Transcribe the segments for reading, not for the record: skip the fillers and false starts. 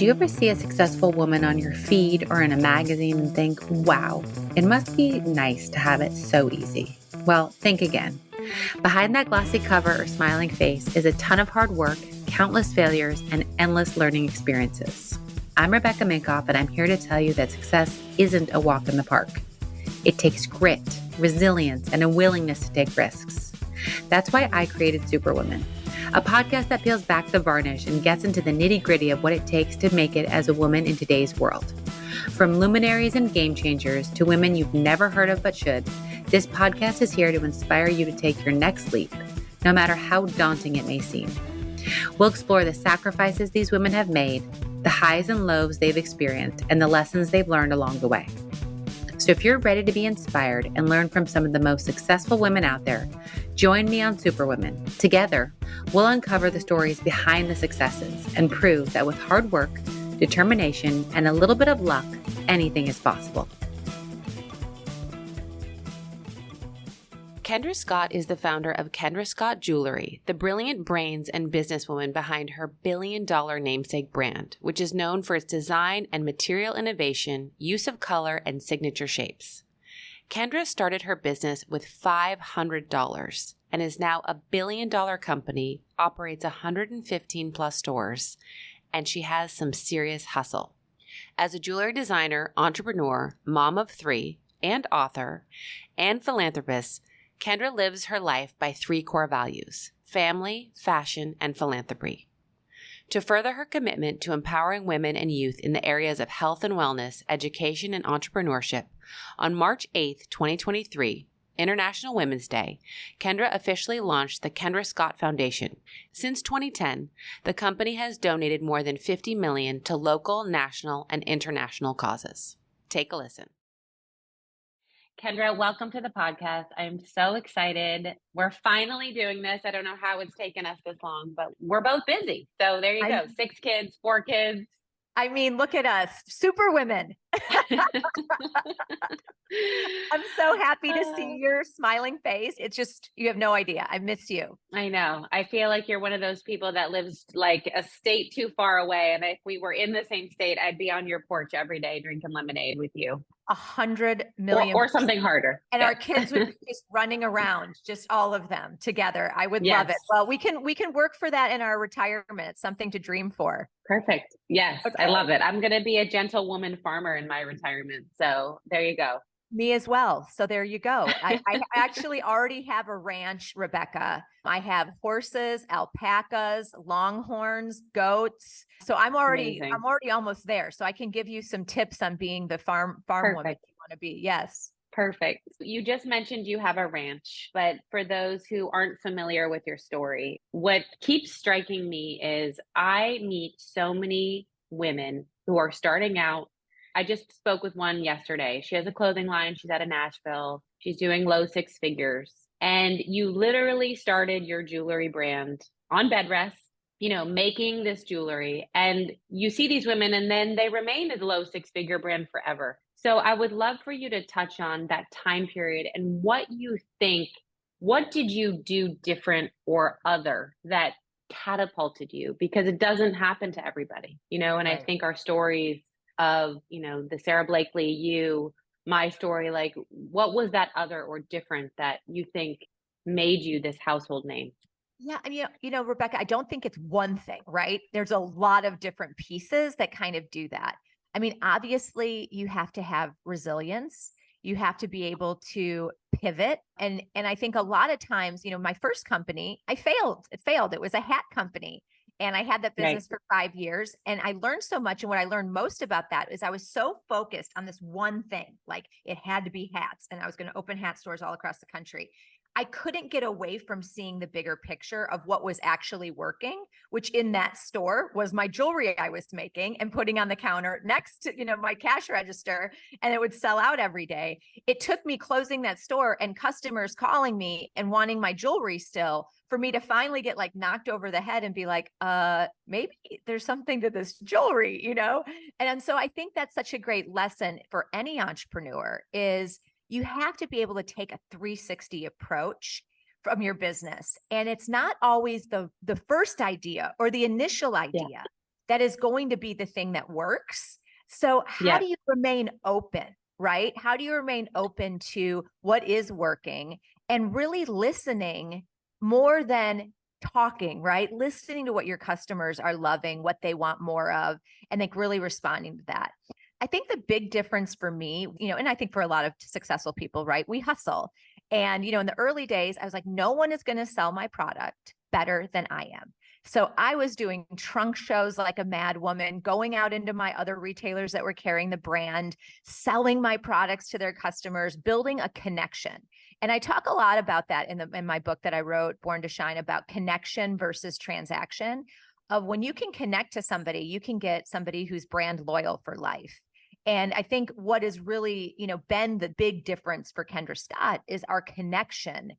Do you ever see a successful woman on your feed or in a magazine and think, wow, it must be nice to have it so easy? Well, think again. Behind that glossy cover or smiling face is a ton of hard work, countless failures, and endless learning experiences. I'm Rebecca Minkoff, and I'm here to tell you that success isn't a walk in the park. It takes grit, resilience, and a willingness to take risks. That's why I created Superwoman, a podcast that peels back the varnish and gets into the nitty-gritty of what it takes to make it as a woman in today's world. From luminaries and game changers to women you've never heard of but should, this podcast is here to inspire you to take your next leap, no matter how daunting it may seem. We'll explore the sacrifices these women have made, the highs and lows they've experienced, and the lessons they've learned along the way. So if you're ready to be inspired and learn from some of the most successful women out there, join me on Superwoman. Together, we'll uncover the stories behind the successes and prove that with hard work, determination, and a little bit of luck, anything is possible. Kendra Scott is the founder of Kendra Scott Jewelry, the brilliant brains and businesswoman behind her billion-dollar namesake brand, which is known for its design and material innovation, use of color, and signature shapes. Kendra started her business with $500 and is now a billion-dollar company, operates 115 plus stores, and she has some serious hustle. As a jewelry designer, entrepreneur, mom of three, and author, and philanthropist, Kendra lives her life by three core values: family, fashion, and philanthropy. To further her commitment to empowering women and youth in the areas of health and wellness, education, and entrepreneurship, on March 8th, 2023, International Women's Day, Kendra officially launched the Kendra Scott Foundation. Since 2010, the company has donated more than $50 million to local, national, and international causes. Take a listen. Kendra, welcome to the podcast. I'm so excited. We're finally doing this. I don't know how it's taken us this long, but we're both busy. So there you go. 6 kids, 4 kids. I mean, look at us, super women. I'm so happy to see your smiling face. It's just, you have no idea. I miss you. I know. I feel like you're one of those people that lives like a state too far away. And if we were in the same state, I'd be on your porch every day drinking lemonade with you. 100 million. Or something harder. And our kids would be just running around, just all of them together. I would love it. Well, we can work for that in our retirement. It's something to dream for. Perfect. Yes. Okay. I love it. I'm going to be a gentlewoman farmer in my retirement. So there you go. Me as well. So there you go. I actually already have a ranch, Rebecca. I have horses, alpacas, longhorns, goats. So I'm already almost there. So I can give you some tips on being the farm woman you want to be. Yes. Perfect. You just mentioned you have a ranch, but for those who aren't familiar with your story, what keeps striking me is I meet so many women who are starting out. I just spoke with one yesterday. She has a clothing line. She's out of Nashville. She's doing low 6 figures. And you literally started your jewelry brand on bed rest, making this jewelry. And you see these women and then they remain a low 6-figure brand forever. So I would love for you to touch on that time period and what you think, what did you do different or other that catapulted you? Because it doesn't happen to everybody, and right. I think our stories of, the Sarah Blakely, my story, like what was that other or different that you think made you this household name? Yeah. And Rebecca, I don't think it's one thing, right? There's a lot of different pieces that kind of do that. I mean, obviously you have to have resilience. You have to be able to pivot. And I think a lot of times, my first company, I failed. It failed. It was a hat company. And I had that business for 5 years and I learned so much. And what I learned most about that is I was so focused on this one thing, like it had to be hats. And I was going to open hat stores all across the country. I couldn't get away from seeing the bigger picture of what was actually working, which in that store was my jewelry I was making and putting on the counter next to, my cash register, and it would sell out every day. It took me closing that store and customers calling me and wanting my jewelry still for me to finally get like knocked over the head and be like, maybe there's something to this jewelry, And so I think that's such a great lesson for any entrepreneur is you have to be able to take a 360 approach from your business. And it's not always the first idea or the initial idea that is going to be the thing that works. So how do you remain open, right? How do you remain open to what is working and really listening more than talking, right? Listening to what your customers are loving, what they want more of, and like really responding to that. I think the big difference for me, and I think for a lot of successful people, right? We hustle. And, in the early days, I was like, no one is going to sell my product better than I am. So I was doing trunk shows like a mad woman, going out into my other retailers that were carrying the brand, selling my products to their customers, building a connection. And I talk a lot about that in my book that I wrote, Born to Shine, about connection versus transaction. Of when you can connect to somebody, you can get somebody who's brand loyal for life. And I think what has really, been the big difference for Kendra Scott is our connection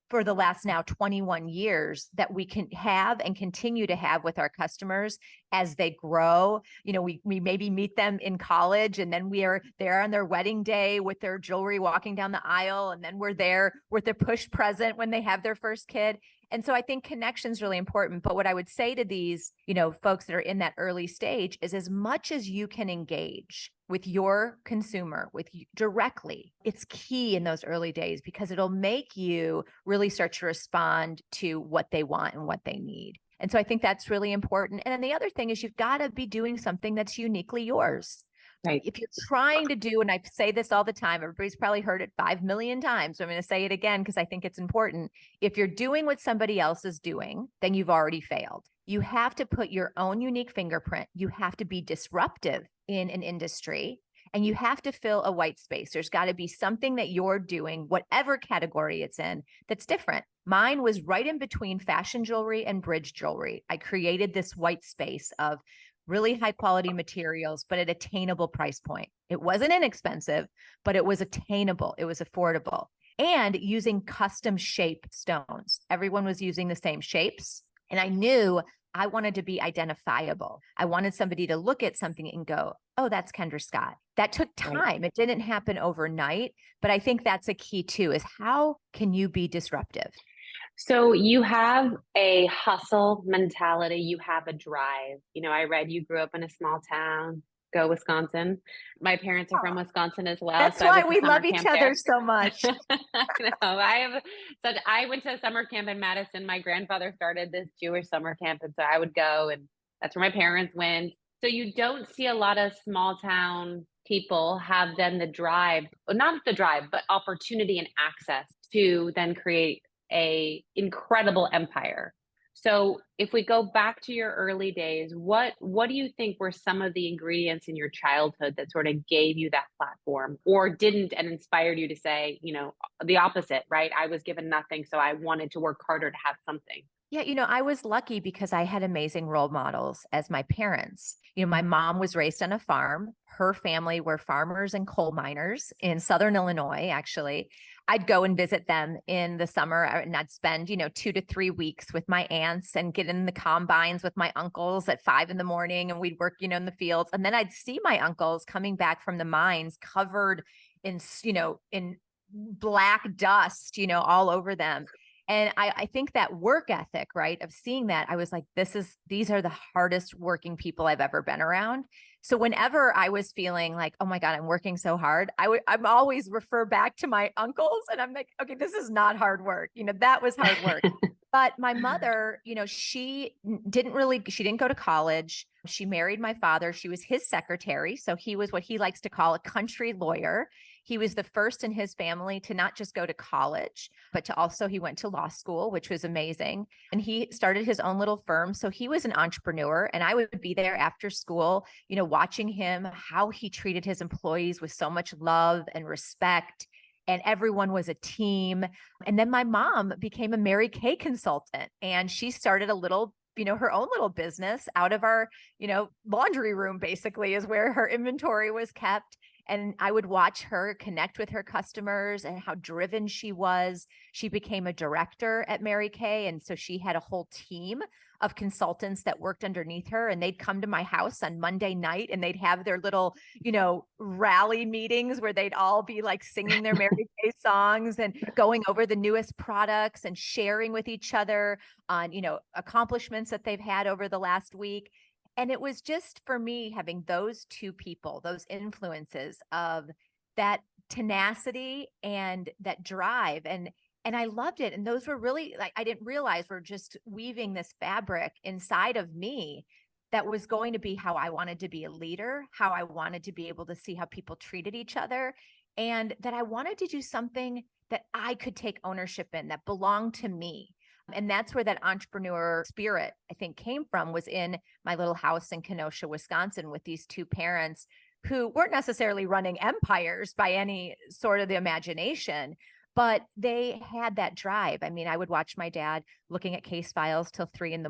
for the last now 21 years that we can have and continue to have with our customers as they grow. We maybe meet them in college, and then we are there on their wedding day with their jewelry walking down the aisle. And then we're there with their push present when they have their first kid. And so I think connection is really important. But what I would say to these, folks that are in that early stage is, as much as you can engage with your consumer, with you directly, it's key in those early days, because it'll make you really start to respond to what they want and what they need. And so I think that's really important. And then the other thing is, you've got to be doing something that's uniquely yours. Right. If you're trying to do, and I say this all the time, everybody's probably heard it 5 million times, so I'm going to say it again because I think it's important. If you're doing what somebody else is doing, then you've already failed. You have to put your own unique fingerprint. You have to be disruptive in an industry, and you have to fill a white space. There's got to be something that you're doing, whatever category it's in, that's different. Mine was right in between fashion jewelry and bridge jewelry. I created this white space of really high quality materials, but at attainable price point. It wasn't inexpensive, but it was attainable. It was affordable. And using custom shape stones. Everyone was using the same shapes. And I knew I wanted to be identifiable. I wanted somebody to look at something and go, oh, that's Kendra Scott. That took time. Right. It didn't happen overnight. But I think that's a key too, is how can you be disruptive? So you have a hustle mentality, you have a drive. I read you grew up in a small town, go Wisconsin. My parents are from Wisconsin as well. That's why we love each other so much. I went to a summer camp in Madison. My grandfather started this Jewish summer camp, and so I would go, and that's where my parents went. So you don't see a lot of small town people have then the drive, not the drive, but opportunity and access to then create a incredible empire. So if we go back to your early days, what do you think were some of the ingredients in your childhood that sort of gave you that platform, or didn't, and inspired you to say, the opposite, right? I was given nothing, so I wanted to work harder to have something. Yeah, I was lucky because I had amazing role models as my parents. My mom was raised on a farm. Her family were farmers and coal miners in Southern Illinois, actually. I'd go and visit them in the summer, and I'd spend, 2 to 3 weeks with my aunts and get in the combines with my uncles at 5 a.m, and we'd work, in the fields. And then I'd see my uncles coming back from the mines covered in, in black dust, all over them. And I think that work ethic, right, of seeing that, I was like, these are the hardest working people I've ever been around. So whenever I was feeling like, oh my God, I'm working so hard, I'm always refer back to my uncles, and I'm like, okay, this is not hard work. That was hard work. But my mother, she didn't go to college. She married my father. She was his secretary. So he was what he likes to call a country lawyer. He was the first in his family to not just go to college, but he went to law school, which was amazing. And he started his own little firm. So he was an entrepreneur, and I would be there after school, watching him, how he treated his employees with so much love and respect. And everyone was a team. And then my mom became a Mary Kay consultant, and she started a little, her own little business out of our, laundry room, basically, is where her inventory was kept. And I would watch her connect with her customers and how driven she was. She became a director at Mary Kay. And so she had a whole team of consultants that worked underneath her, and they'd come to my house on Monday night, and they'd have their little, rally meetings where they'd all be like singing their Mary Kay songs and going over the newest products and sharing with each other on, accomplishments that they've had over the last week. And it was just for me having those two people, those influences of that tenacity and that drive. And I loved it. And those were really like, I didn't realize we're just weaving this fabric inside of me that was going to be how I wanted to be a leader, how I wanted to be able to see how people treated each other, and that I wanted to do something that I could take ownership in that belonged to me. And that's where that entrepreneur spirit, I think, came from, was in my little house in Kenosha, Wisconsin, with these two parents who weren't necessarily running empires by any sort of the imagination, but they had that drive. I mean, I would watch my dad looking at case files till 3 a.m.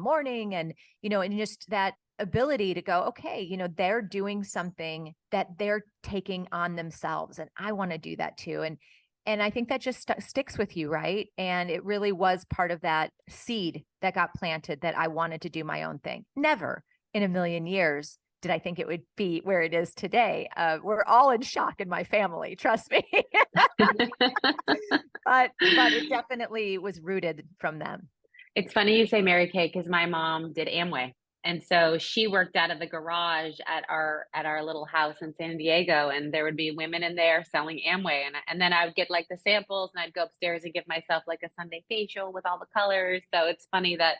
and, and just that ability to go, okay, they're doing something that they're taking on themselves. And I want to do that too. And I think that just sticks with you, right? And it really was part of that seed that got planted that I wanted to do my own thing. Never in a million years did I think it would be where it is today. We're all in shock in my family, trust me. but it definitely was rooted from them. It's funny you say Mary Kay, because my mom did Amway. And so she worked out of the garage at our little house in San Diego, and there would be women in there selling Amway. And then I would get like the samples, and I'd go upstairs and give myself like a Sunday facial with all the colors. So it's funny that,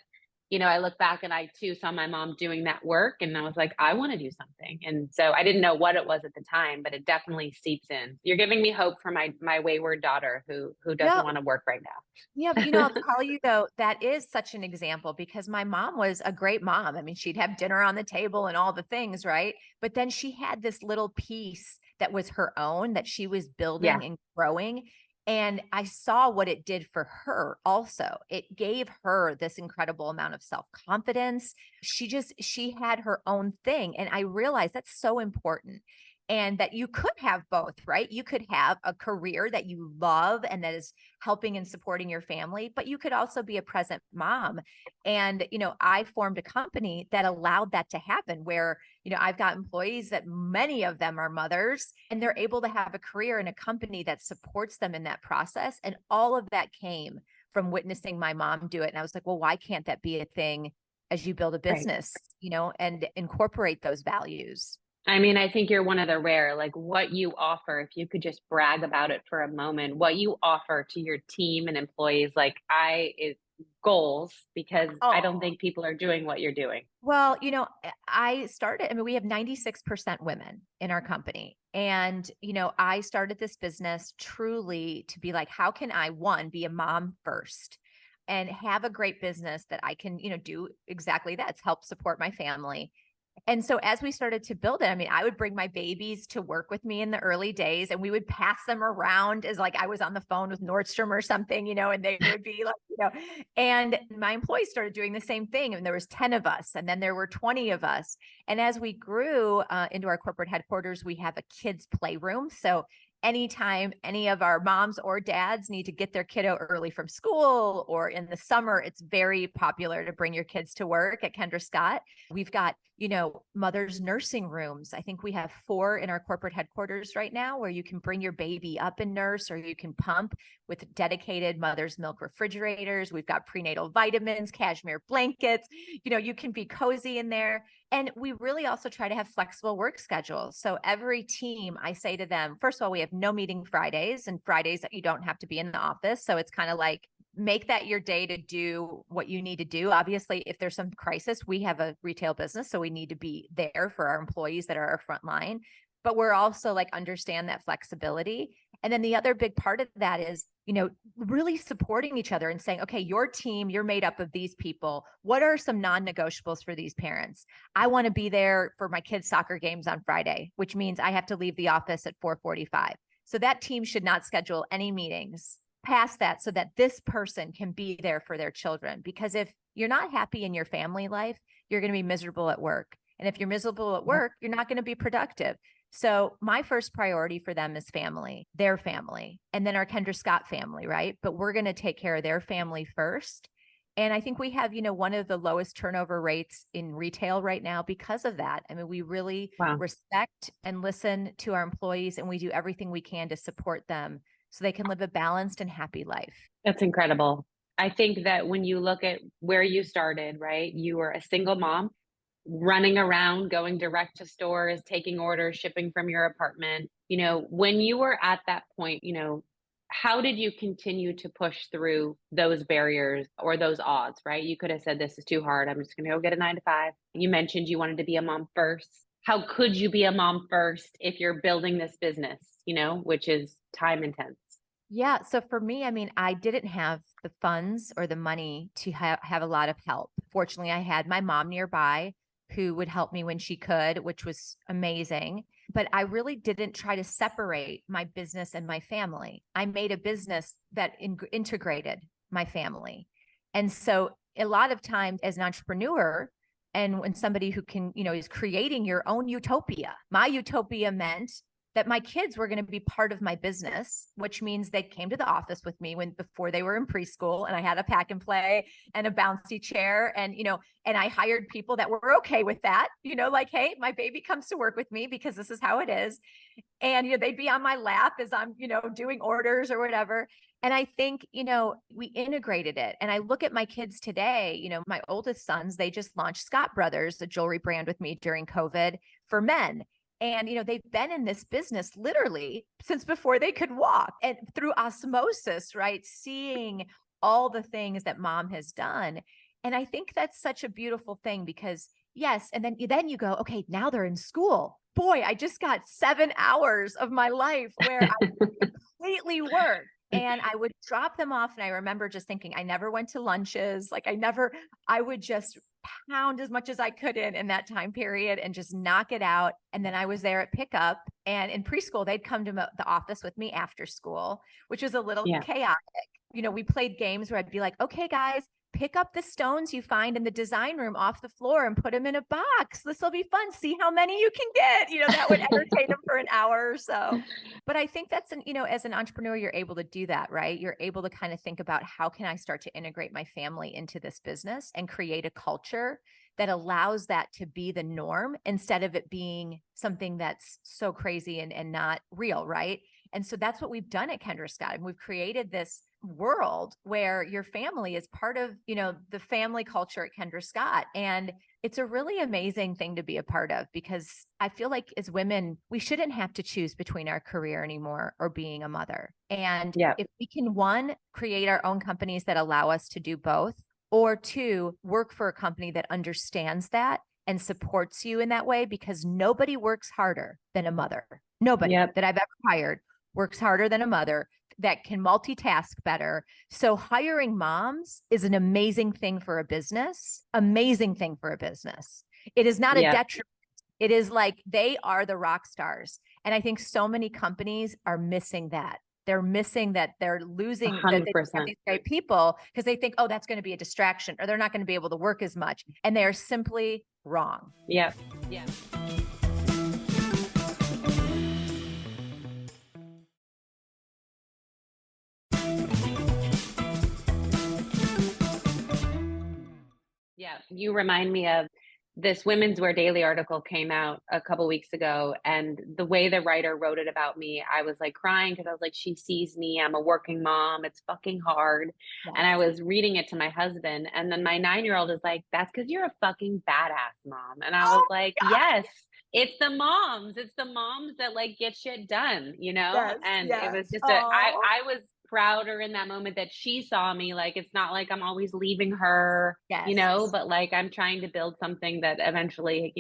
I look back and I too saw my mom doing that work, and I was like, I want to do something. And so I didn't know what it was at the time, but it definitely seeps in. You're giving me hope for my wayward daughter who doesn't want to work right now. Yeah, but I'll tell you though, that is such an example, because my mom was a great mom. I mean, she'd have dinner on the table and all the things, right? But then she had this little piece that was her own, that she was building and growing. And I saw what it did for her also. It gave her this incredible amount of self-confidence. She had her own thing. And I realized that's so important. And that you could have both, right? You could have a career that you love and that is helping and supporting your family, but you could also be a present mom. And, I formed a company that allowed that to happen, where, I've got employees that many of them are mothers, and they're able to have a career in a company that supports them in that process. And all of that came from witnessing my mom do it. And I was like, well, why can't that be a thing as you build a business, and incorporate those values? I mean, I think you're one of the rare, like what you offer, if you could just brag about it for a moment, what you offer to your team and employees, like goals, because I don't think people are doing what you're doing. Well, we have 96% women in our company. And, I started this business truly to be like, how can I, one, be a mom first and have a great business that I can, do exactly that, help support my family. And so as we started to build it, I would bring my babies to work with me in the early days, and we would pass them around as like I was on the phone with Nordstrom or something, and they would be like, and my employees started doing the same thing. And there was 10 of us, and then there were 20 of us. And as we grew into our corporate headquarters, we have a kids playroom. So anytime any of our moms or dads need to get their kiddo early from school, or in the summer, it's very popular to bring your kids to work at Kendra Scott. We've got, mothers' nursing rooms. I think we have 4 in our corporate headquarters right now, where you can bring your baby up and nurse, or you can pump with dedicated mother's milk refrigerators. We've got prenatal vitamins, cashmere blankets, you can be cozy in there. And we really also try to have flexible work schedules. So every team, I say to them, first of all, we have no meeting Fridays, and Fridays that you don't have to be in the office. So it's kind of like, make that your day to do what you need to do. Obviously, if there's some crisis, we have a retail business, so we need to be there for our employees that are our front line. But we're also like, understand that flexibility. And then the other big part of that is, really supporting each other and saying, okay, your team, you're made up of these people. What are some non-negotiables for these parents? I want to be there for my kids' soccer games on Friday, which means I have to leave the office at 4:45. So that team should not schedule any meetings past that, so that this person can be there for their children. Because if you're not happy in your family life, you're going to be miserable at work. And if you're miserable at work, you're not going to be productive. So my first priority for them is family, their family, and then our Kendra Scott family, right? But we're going to take care of their family first. And I think we have, one of the lowest turnover rates in retail right now because of that. We really respect and listen to our employees, and we do everything we can to support them so they can live a balanced and happy life. That's incredible. I think that when you look at where you started, right? You were a single mom running around, going direct to stores, taking orders, shipping from your apartment. When you were at that point, how did you continue to push through those barriers or those odds, right? You could have said, this is too hard. I'm just going to go get a 9 to 5. You mentioned you wanted to be a mom first. How could you be a mom first if you're building this business, which is time intense? Yeah. So for me, I mean, I didn't have the funds or the money to have a lot of help. Fortunately, I had my mom nearby who would help me when she could, which was amazing. But I really didn't try to separate my business and my family. I made a business that integrated my family. And so a lot of times as an entrepreneur, and when somebody who can, is creating your own utopia, my utopia meant that my kids were going to be part of my business, which means they came to the office with me before they were in preschool, and I had a pack and play and a bouncy chair, and and I hired people that were okay with that, like, hey, my baby comes to work with me because this is how it is, and they'd be on my lap as I'm doing orders or whatever. And I think we integrated it. And I look at my kids today, my oldest sons, they just launched Scott Brothers, a jewelry brand, with me during COVID for men. And, they've been in this business literally since before they could walk, and through osmosis, right? Seeing all the things that mom has done. And I think that's such a beautiful thing because yes. And then you go, okay, now they're in school. Boy, I just got 7 hours of my life where I completely work. And I would drop them off. And I remember just thinking, I never went to lunches. Like I would just pound as much as I could in that time period and just knock it out. And then I was there at pickup, and in preschool, they'd come to the office with me after school, which was a little chaotic. We played games where I'd be like, okay, guys, pick up the stones you find in the design room off the floor and put them in a box. This will be fun. See how many you can get. That would entertain them for an hour or so. But I think that's as an entrepreneur, you're able to do that, right? You're able to kind of think about, how can I start to integrate my family into this business and create a culture that allows that to be the norm instead of it being something that's so crazy and not real, right? And so that's what we've done at Kendra Scott. And we've created this world where your family is part of, the family culture at Kendra Scott. And it's a really amazing thing to be a part of, because I feel like as women, we shouldn't have to choose between our career anymore or being a mother. And if we can, one, create our own companies that allow us to do both, or two, work for a company that understands that and supports you in that way, because nobody works harder than a mother. Nobody that I've ever hired works harder than a mother that can multitask better. So hiring moms is an amazing thing for a business, amazing thing for a business. It is not a detriment. It is like they are the rock stars. And I think so many companies are missing that. They're missing that. They're losing that they have these great people because they think, oh, that's going to be a distraction, or they're not going to be able to work as much. And they are simply wrong. Yeah. Yeah, you remind me of this Women's Wear Daily article came out a couple weeks ago, and the way the writer wrote it about me, I was like crying because I was like, she sees me, I'm a working mom, it's fucking hard. Yes. And I was reading it to my husband, and then my 9-year-old is like, that's because you're a fucking badass mom. And I was like, God. Yes, it's the moms that like get shit done, Yes, and it was just I was prouder in that moment that she saw me. Like, it's not like I'm always leaving her, but like I'm trying to build something that eventually,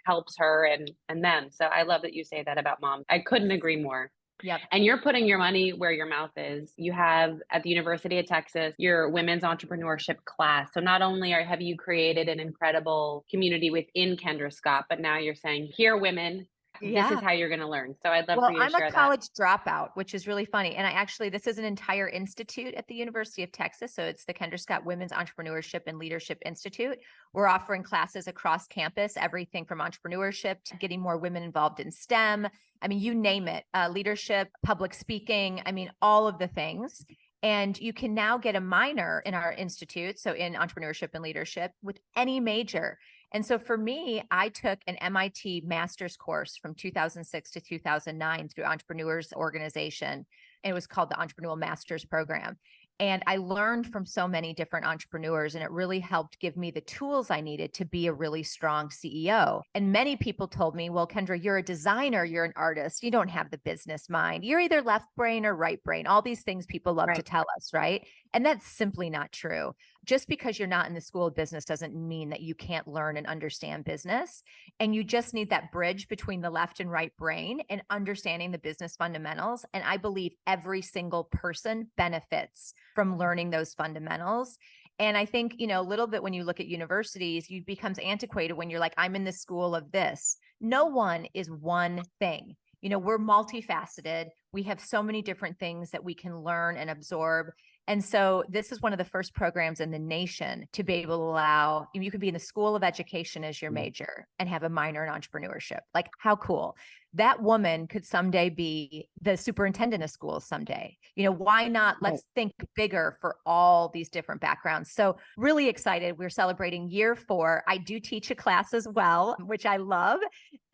helps her and them. So I love that you say that about mom. I couldn't agree more. Yep. And you're putting your money where your mouth is. You have at the University of Texas, your women's entrepreneurship class. So not only have you created an incredible community within Kendra Scott, but now you're saying, here, women, this is how you're going to learn. So I'd love for you to share that. I'm a college dropout, which is really funny. And this is an entire institute at the University of Texas. So it's the Kendra Scott Women's Entrepreneurship and Leadership Institute. We're offering classes across campus, everything from entrepreneurship to getting more women involved in STEM. I mean, you name it, leadership, public speaking. I mean, all of the things. And you can now get a minor in our institute, so in entrepreneurship and leadership, with any major. And so for me, I took an MIT master's course from 2006 to 2009 through Entrepreneurs Organization. And it was called the Entrepreneurial Master's Program. And I learned from so many different entrepreneurs, and it really helped give me the tools I needed to be a really strong CEO. And many people told me, well, Kendra, you're a designer, you're an artist, you don't have the business mind. You're either left brain or right brain. All these things people love to tell us, right? And that's simply not true. Just because you're not in the school of business doesn't mean that you can't learn and understand business. And you just need that bridge between the left and right brain and understanding the business fundamentals. And I believe every single person benefits from learning those fundamentals. And I think, a little bit when you look at universities, you becomes antiquated when you're like, I'm in the school of this. No one is one thing. We're multifaceted. We have so many different things that we can learn and absorb. And so this is one of the first programs in the nation to be able to allow, you could be in the School of Education as your major and have a minor in entrepreneurship. Like, how cool. That woman could someday be the superintendent of schools someday. Why not? Let's think bigger for all these different backgrounds. So really excited. We're celebrating year 4. I do teach a class as well, which I love,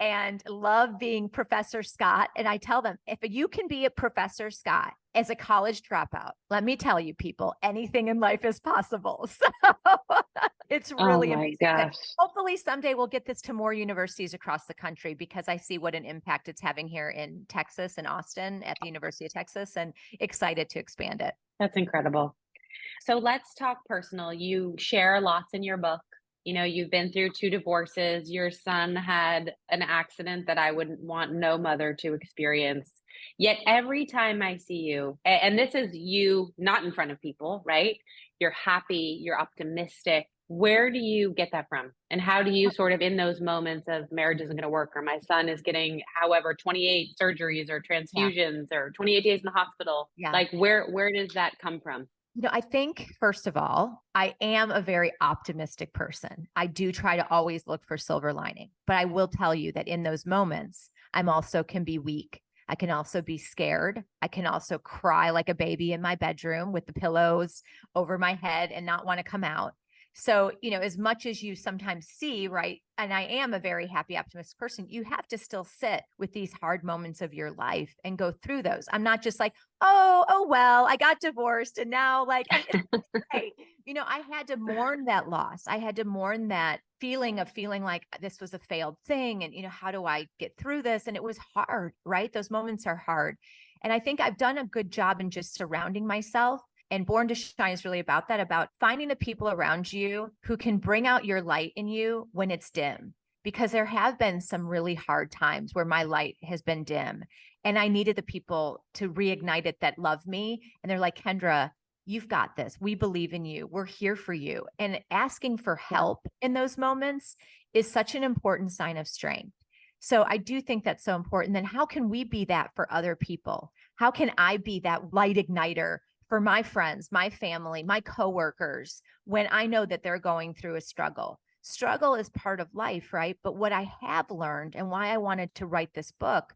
and love being Professor Scott. And I tell them, if you can be a Professor Scott as a college dropout, let me tell you, people, anything in life is possible. So it's really amazing. Gosh. Hopefully someday we'll get this to more universities across the country, because I see what an impact it's having here in Texas and Austin at the University of Texas, and excited to expand it. That's incredible. So let's talk personal. You share lots in your book. You've been through 2 divorces. Your son had an accident that I wouldn't want no mother to experience. Yet every time I see you, and this is you not in front of people, right? You're happy, you're optimistic. Where do you get that from? And how do you sort of, in those moments of marriage isn't going to work, or my son is getting, however, 28 surgeries or transfusions or 28 days in the hospital, like where does that come from? I think, first of all, I am a very optimistic person. I do try to always look for silver lining, but I will tell you that in those moments, I'm also can be weak. I can also be scared. I can also cry like a baby in my bedroom with the pillows over my head and not want to come out. So, as much as you sometimes see, right, and I am a very happy, optimistic person, you have to still sit with these hard moments of your life and go through those. I'm not just like, oh, well, I got divorced and now like, it's great. I had to mourn that loss. I had to mourn that feeling like this was a failed thing. And, how do I get through this? And it was hard, right? Those moments are hard. And I think I've done a good job in just surrounding myself. And Born to Shine is really about that, about finding the people around you who can bring out your light in you when it's dim. Because there have been some really hard times where my light has been dim. And I needed the people to reignite it that love me. And they're like, Kendra, you've got this. We believe in you. We're here for you. And asking for help in those moments is such an important sign of strength. So I do think that's so important. Then how can we be that for other people? How can I be that light igniter for my friends, my family, my coworkers, when I know that they're going through a struggle? Struggle is part of life, right? But what I have learned, and why I wanted to write this book,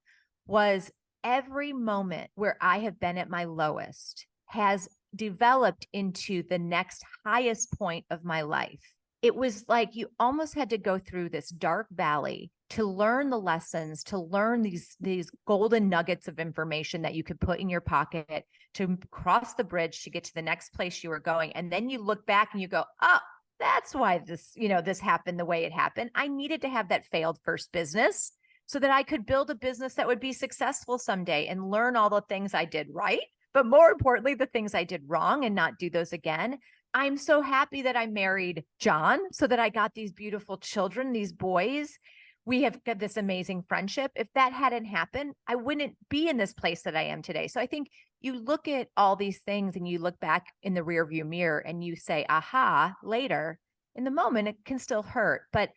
was every moment where I have been at my lowest has developed into the next highest point of my life. It was like you almost had to go through this dark valley to learn the lessons, to learn these golden nuggets of information that you could put in your pocket to cross the bridge to get to the next place you were going. And then you look back and you go, oh, that's why this happened the way it happened. I needed to have that failed first business so that I could build a business that would be successful someday and learn all the things I did right, but more importantly, the things I did wrong and not do those again. I'm so happy that I married John so that I got these beautiful children, these boys. We have got this amazing friendship. If that hadn't happened, I wouldn't be in this place that I am today. So I think you look at all these things and you look back in the rearview mirror and you say, aha, later. In the moment, it can still hurt. But,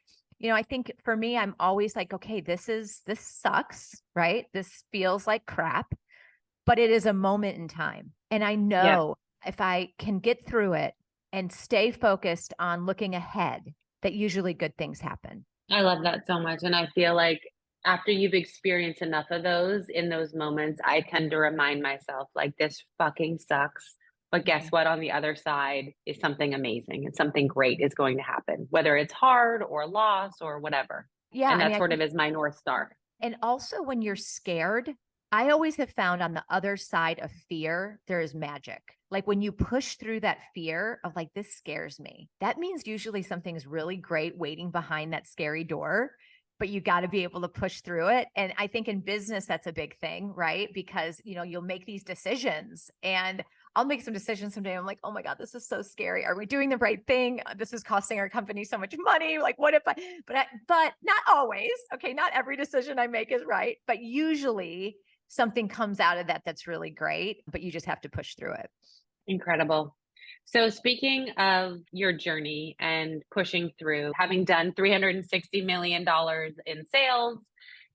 I think for me, I'm always like, okay, this sucks, right? This feels like crap, but it is a moment in time. And I know if I can get through it and stay focused on looking ahead, that usually good things happen. I love that so much. And I feel like after you've experienced enough of those, in those moments, I tend to remind myself, like, this fucking sucks. But guess what? On the other side is something amazing and something great is going to happen, whether it's hard or loss or whatever. Yeah. And that sort of is my North Star. And also when you're scared, I always have found on the other side of fear, there is magic. Like when you push through that fear of like, this scares me, that means usually something's really great waiting behind that scary door, but you got to be able to push through it. And I think in business, that's a big thing, right? Because, you'll make these decisions and I'll make some decisions someday. I'm like, oh my God, this is so scary. Are we doing the right thing? This is costing our company so much money. Like, what if but not always. Okay. Not every decision I make is right, but usually something comes out of that that's really great, but you just have to push through it. Incredible. So speaking of your journey and pushing through, having done $360 million in sales,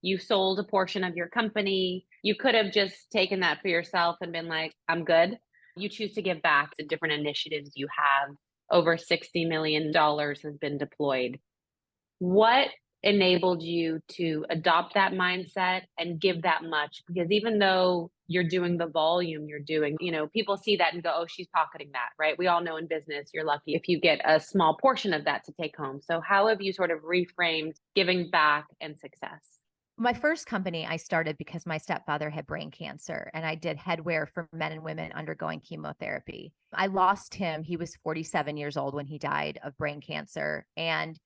you sold a portion of your company. You could have just taken that for yourself and been like, I'm good. You choose to give back to different initiatives you have. Over $60 million has been deployed. What enabled you to adopt that mindset and give that much? Because even though you're doing the volume you're doing, people see that and go, oh, she's pocketing that, right? We all know in business, you're lucky if you get a small portion of that to take home. So how have you sort of reframed giving back and success? My first company I started because my stepfather had brain cancer and I did headwear for men and women undergoing chemotherapy. I lost him. He was 47 years old when he died of brain cancer. And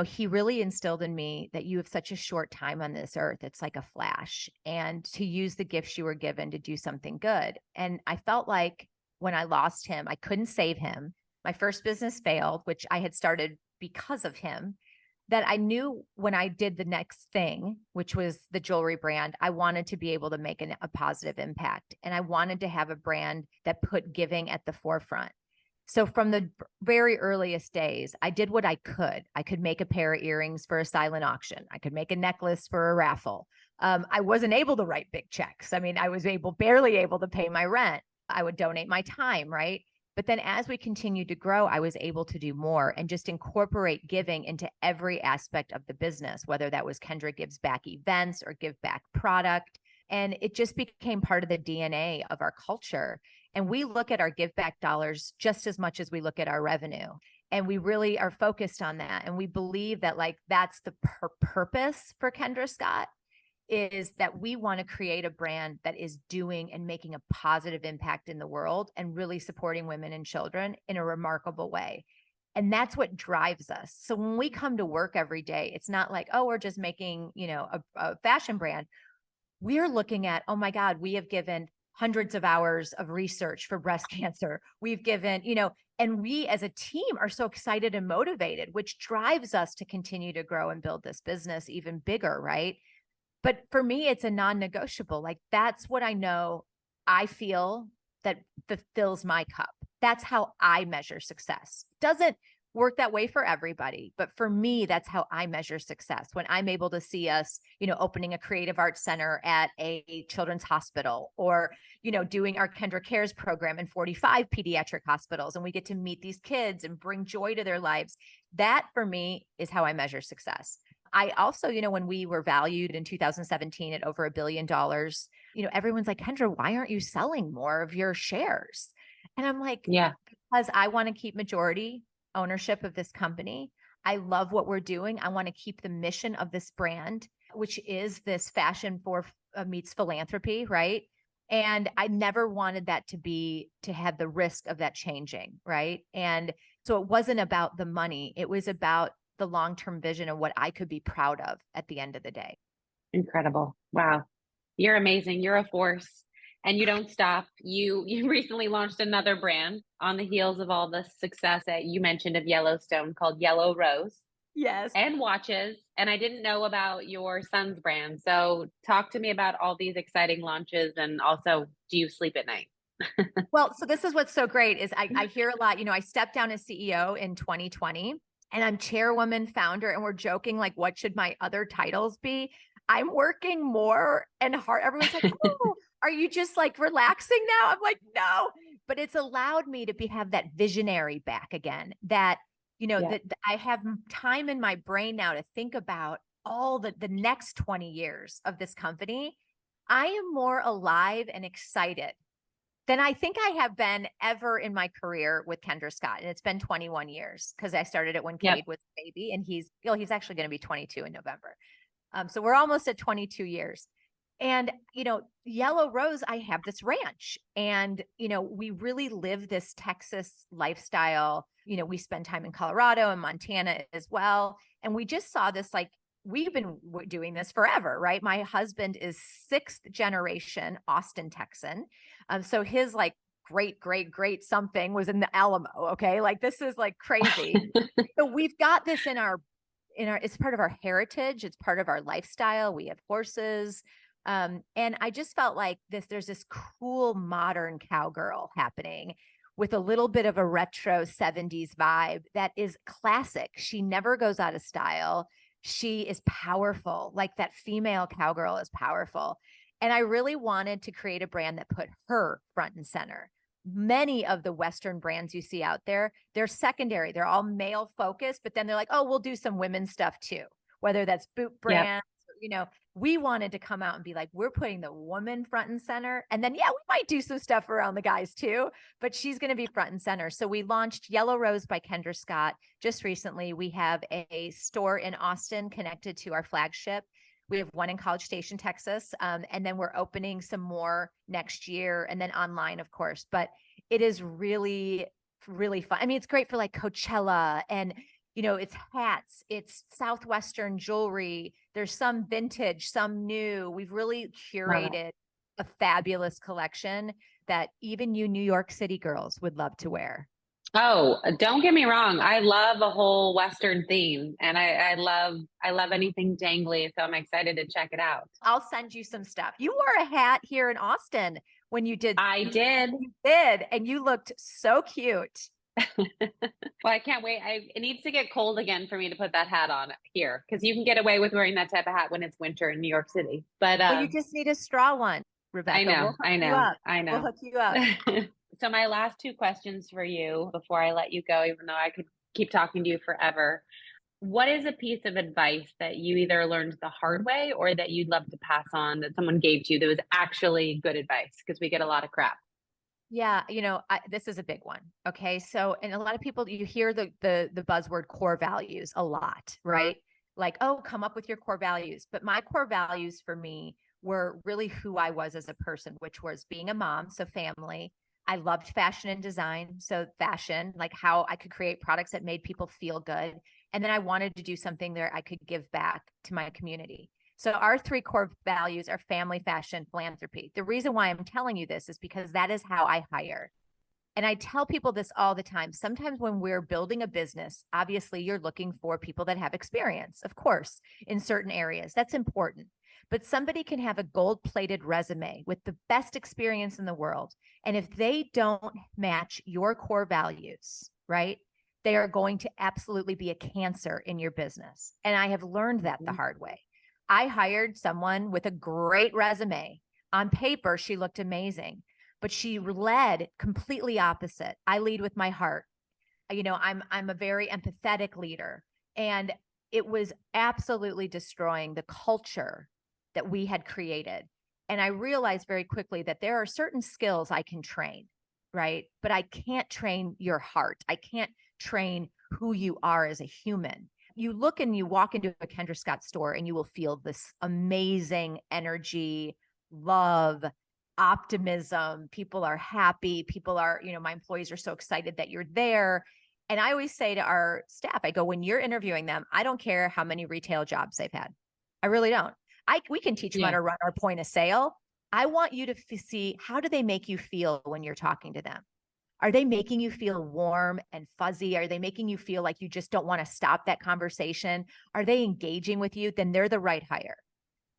he really instilled in me that you have such a short time on this earth. It's like a flash, and to use the gifts you were given to do something good. And I felt like when I lost him, I couldn't save him. My first business failed, which I had started because of him, that I knew when I did the next thing, which was the jewelry brand, I wanted to be able to make a positive impact. And I wanted to have a brand that put giving at the forefront. So from the very earliest days, I did what I could. I could make a pair of earrings for a silent auction. I could make a necklace for a raffle. I wasn't able to write big checks. I mean, I was barely able to pay my rent. I would donate my time, right? But then as we continued to grow, I was able to do more and just incorporate giving into every aspect of the business, whether that was Kendra Gives Back events or Give Back product. And it just became part of the DNA of our culture. And we look at our give back dollars just as much as we look at our revenue. And we really are focused on that. And we believe that that's the purpose for Kendra Scott, is that we want to create a brand that is doing and making a positive impact in the world and really supporting women and children in a remarkable way. And that's what drives us. So when we come to work every day, it's not like, oh, we're just making, a fashion brand. We're looking at, oh my God, we have given hundreds of hours of research for breast cancer. We've given, and we as a team are so excited and motivated, which drives us to continue to grow and build this business even bigger, right? But for me, it's a non-negotiable. Like that's what I know, I feel that fulfills my cup. That's how I measure success. Doesn't work that way for everybody, but for me, that's how I measure success. When I'm able to see us, opening a creative arts center at a children's hospital, or, doing our Kendra Cares program in 45 pediatric hospitals, and we get to meet these kids and bring joy to their lives. That for me is how I measure success. I also, when we were valued in 2017 at over $1 billion, everyone's like, Kendra, why aren't you selling more of your shares? And I'm like, yeah, because I want to keep majority ownership of this company. I love what we're doing. I want to keep the mission of this brand, which is this fashion for meets philanthropy, right? And I never wanted that to have the risk of that changing, right? And so it wasn't about the money. It was about the long-term vision of what I could be proud of at the end of the day. incredible. Wow. You're amazing. You're a force and you don't stop. You recently launched another brand on the heels of all the success that you mentioned of Yellowstone, called Yellow Rose. Yes. And watches. And I didn't know about your son's brand. So talk to me about all these exciting launches, and also, do you sleep at night? Well, so this is what's so great is I hear a lot, I stepped down as CEO in 2020 and I'm chairwoman, founder, and we're joking like, what should my other titles be? I'm working more and hard. Everyone's like, oh, are you just like relaxing now? I'm like, no, but it's allowed me to have that visionary back again, that, that I have time in my brain now to think about all the next 20 years of this company. I am more alive and excited than I think I have been ever in my career with Kendra Scott. And it's been 21 years because I started it when Cade was a baby, and he's actually going to be 22 in November. So we're almost at 22 years. And, Yellow Rose, I have this ranch and, we really live this Texas lifestyle. We spend time in Colorado and Montana as well. And we just saw this, like, we've been doing this forever, right? My husband is 6th generation Austin Texan. So his like great something was in the Alamo. Okay. Like this is like crazy. So we've got this in our, it's part of our heritage. It's part of our lifestyle. We have horses. And I just felt like there's this cool modern cowgirl happening with a little bit of a retro 70s vibe that is classic. She never goes out of style. She is powerful. Like that female cowgirl is powerful. And I really wanted to create a brand that put her front and center. Many of the Western brands you see out there, they're secondary. They're all male focused, but then they're like, oh, we'll do some women's stuff too, whether that's boot brands. Yep. We wanted to come out and be like, we're putting the woman front and center. And then, we might do some stuff around the guys too, but she's going to be front and center. So we launched Yellow Rose by Kendra Scott just recently. We have a store in Austin connected to our flagship. We have one in College Station, Texas. And then we're opening some more next year and then online, of course. But it is really, really fun. I mean, it's great for like Coachella and, it's hats, it's Southwestern jewelry. There's some vintage, some new. We've really curated a fabulous collection that even you New York City girls would love to wear. Oh, don't get me wrong. I love a whole Western theme and I love anything jangly. So I'm excited to check it out. I'll send you some stuff. You wore a hat here in Austin when you did. I did. You did. And you looked so cute. Well, I can't wait. It needs to get cold again for me to put that hat on here because you can get away with wearing that type of hat when it's winter in New York City. But well, you just need a straw one, Rebecca. I know. We'll hook you up. So my last 2 questions for you before I let you go, even though I could keep talking to you forever. What is a piece of advice that you either learned the hard way or that you'd love to pass on that someone gave to you that was actually good advice? Because we get a lot of crap. Yeah, this is a big one. Okay. So, and a lot of people, you hear the buzzword core values a lot, right? Like, oh, come up with your core values. But my core values for me were really who I was as a person, which was being a mom. So family. I loved fashion and design. So fashion, like how I could create products that made people feel good. And then I wanted to do something that I could give back to my community. So our 3 core values are family, fashion, philanthropy. The reason why I'm telling you this is because that is how I hire. And I tell people this all the time. Sometimes when we're building a business, obviously you're looking for people that have experience, of course, in certain areas. That's important. But somebody can have a gold-plated resume with the best experience in the world. And if they don't match your core values, right, they are going to absolutely be a cancer in your business. And I have learned that the hard way. I hired someone with a great resume. On paper, she looked amazing, but she led completely opposite. I lead with my heart. I'm a very empathetic leader, and it was absolutely destroying the culture that we had created. And I realized very quickly that there are certain skills I can train, right? But I can't train your heart. I can't train who you are as a human. You look and you walk into a Kendra Scott store and you will feel this amazing energy, love, optimism. People are happy. People are, my employees are so excited that you're there. And I always say to our staff, I go, when you're interviewing them, I don't care how many retail jobs they've had. I really don't. We can teach them how to run our point of sale. I want you to see, how do they make you feel when you're talking to them? Are they making you feel warm and fuzzy? Are they making you feel like you just don't want to stop that conversation? Are they engaging with you? Then they're the right hire.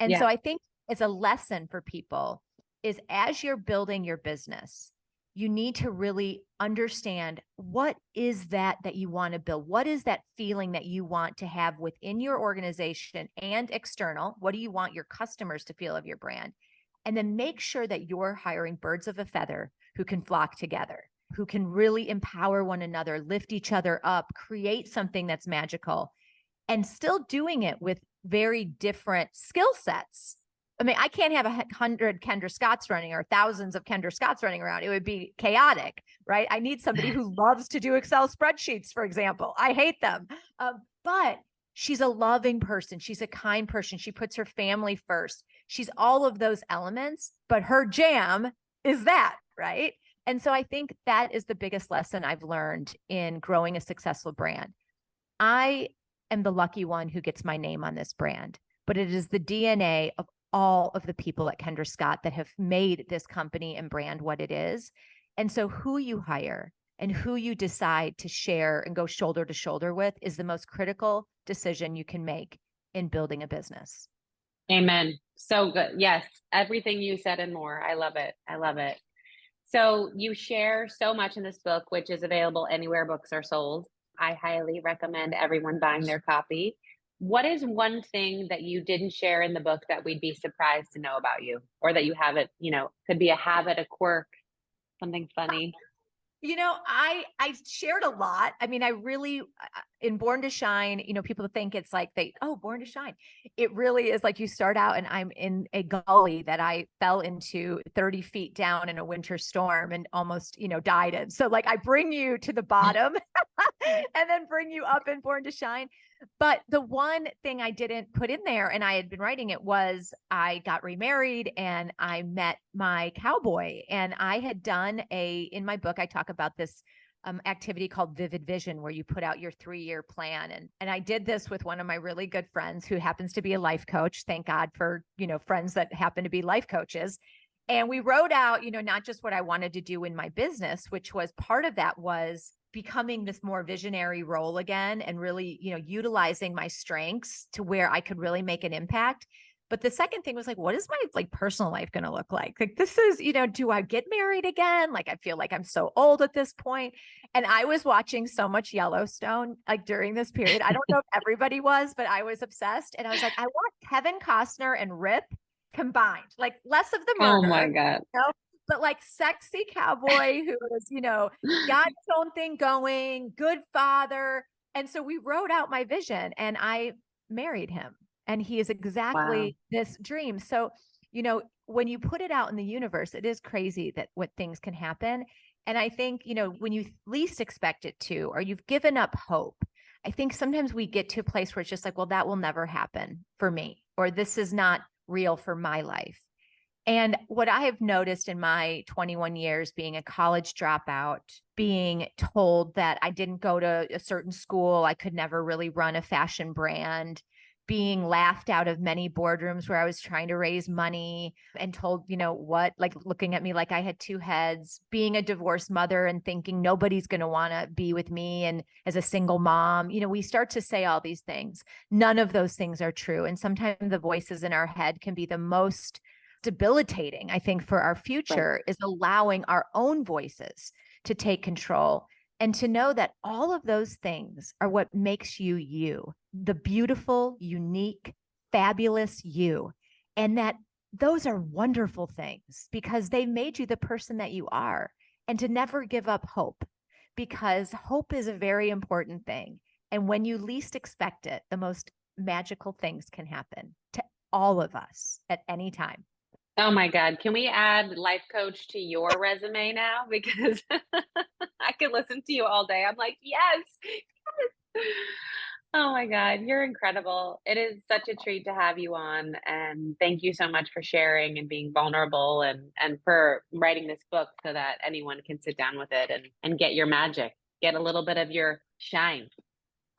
And so I think it's a lesson for people is as you're building your business, you need to really understand what is that you want to build? What is that feeling that you want to have within your organization and external? What do you want your customers to feel of your brand? And then make sure that you're hiring birds of a feather who can flock together, who can really empower one another, lift each other up, create something that's magical, and still doing it with very different skill sets. I mean, I can't have 100 Kendra Scotts running or thousands of Kendra Scotts running around. It would be chaotic, right? I need somebody who loves to do Excel spreadsheets, for example. I hate them. But She's a loving person. She's a kind person. She puts her family first. She's all of those elements, but her jam is that, right? And so I think that is the biggest lesson I've learned in growing a successful brand. I am the lucky one who gets my name on this brand, but it is the DNA of all of the people at Kendra Scott that have made this company and brand what it is. And so who you hire and who you decide to share and go shoulder to shoulder with is the most critical decision you can make in building a business. Amen. So good. Yes. Everything you said and more. I love it. I love it. So you share so much in this book, which is available anywhere books are sold. I highly recommend everyone buying their copy. What is one thing that you didn't share in the book that we'd be surprised to know about you, or that you haven't, could be a habit, a quirk, something funny? I shared a lot. I mean, I really, in Born to Shine, people think it's like Born to Shine. It really is like you start out and I'm in a gully that I fell into 30 feet down in a winter storm and almost, died in. So like I bring you to the bottom and then bring you up in Born to Shine. But the one thing I didn't put in there, and I had been writing it, was I got remarried and I met my cowboy. And I had done in my book, I talk about this activity called Vivid Vision, where you put out your 3-year plan. And I did this with one of my really good friends who happens to be a life coach. Thank God for, friends that happen to be life coaches. And we wrote out, not just what I wanted to do in my business, which was part of that was becoming this more visionary role again and really, utilizing my strengths to where I could really make an impact. But the second thing was like, what is my personal life going to look like? Like, this is, do I get married again? Like, I feel like I'm so old at this point. And I was watching so much Yellowstone, like during this period. I don't know if everybody was, but I was obsessed. And I was like, I want Kevin Costner and Rip combined, like less of the murder. Oh my God. But like sexy cowboy who was, got his own thing going, good father. And so we wrote out my vision and I married him. And he is exactly this dream. So, when you put it out in the universe, it is crazy that what things can happen. And I think, when you least expect it to, or you've given up hope, I think sometimes we get to a place where it's just like, well, that will never happen for me, or this is not real for my life. And what I have noticed in my 21 years being a college dropout, being told that I didn't go to a certain school, I could never really run a fashion brand, being laughed out of many boardrooms where I was trying to raise money and told, like looking at me like I had two heads, being a divorced mother and thinking nobody's going to want to be with me. And as a single mom, we start to say all these things. None of those things are true. And sometimes the voices in our head can be the most debilitating, I think, for our future, is allowing our own voices to take control and to know that all of those things are what makes you you, the beautiful, unique, fabulous you. And that those are wonderful things because they made you the person that you are. And to never give up hope, because hope is a very important thing. And when you least expect it, the most magical things can happen to all of us at any time. Oh my God. Can we add life coach to your resume now? Because I could listen to you all day. I'm like, yes. Oh my God. You're incredible. It is such a treat to have you on. And thank you so much for sharing and being vulnerable and for writing this book so that anyone can sit down with it and get your magic, get a little bit of your shine.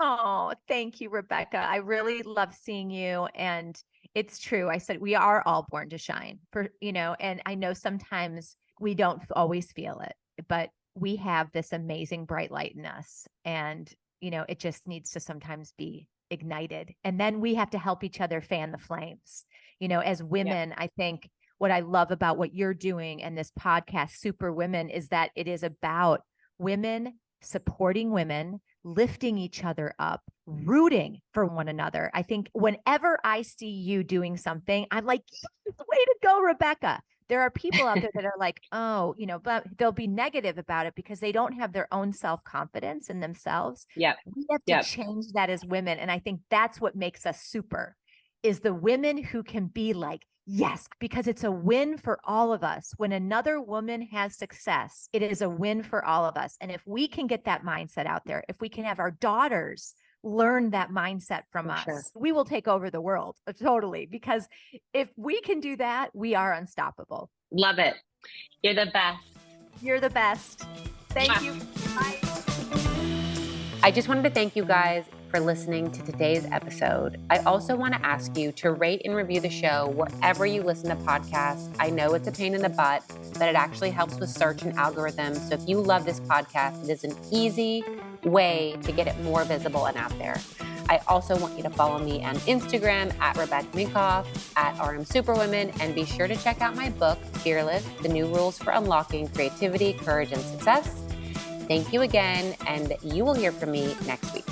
Oh, thank you, Rebecca. I really love seeing you. And it's true. I said, we are all born to shine and I know sometimes we don't always feel it, but we have this amazing bright light in us. And, it just needs to sometimes be ignited. And then we have to help each other fan the flames. As women, I think what I love about what you're doing and this podcast, Super Women, is that it is about women supporting women, lifting each other up, rooting for one another. I think whenever I see you doing something, I'm like, way to go, Rebecca. There are people out there that are like, oh, but they'll be negative about it because they don't have their own self-confidence in themselves. Yeah. We have to change that as women. And I think that's what makes us super, is the women who can be like, yes, because it's a win for all of us. When another woman has success, it is a win for all of us. And if we can get that mindset out there, if we can have our daughters learn that mindset from For us, sure. we will take over the world. Totally. Because if we can do that, we are unstoppable. Love it. You're the best. You're the best. Thank you. Bye. I just wanted to thank you guys for listening to today's episode. I also want to ask you to rate and review the show wherever you listen to podcasts. I know it's a pain in the butt, but it actually helps with search and algorithms. So if you love this podcast, it is an easy way to get it more visible and out there. I also want you to follow me on Instagram at Rebecca Minkoff, at RM Superwomen, and be sure to check out my book, Fearless, The New Rules for Unlocking Creativity, Courage, and Success. Thank you again, and you will hear from me next week.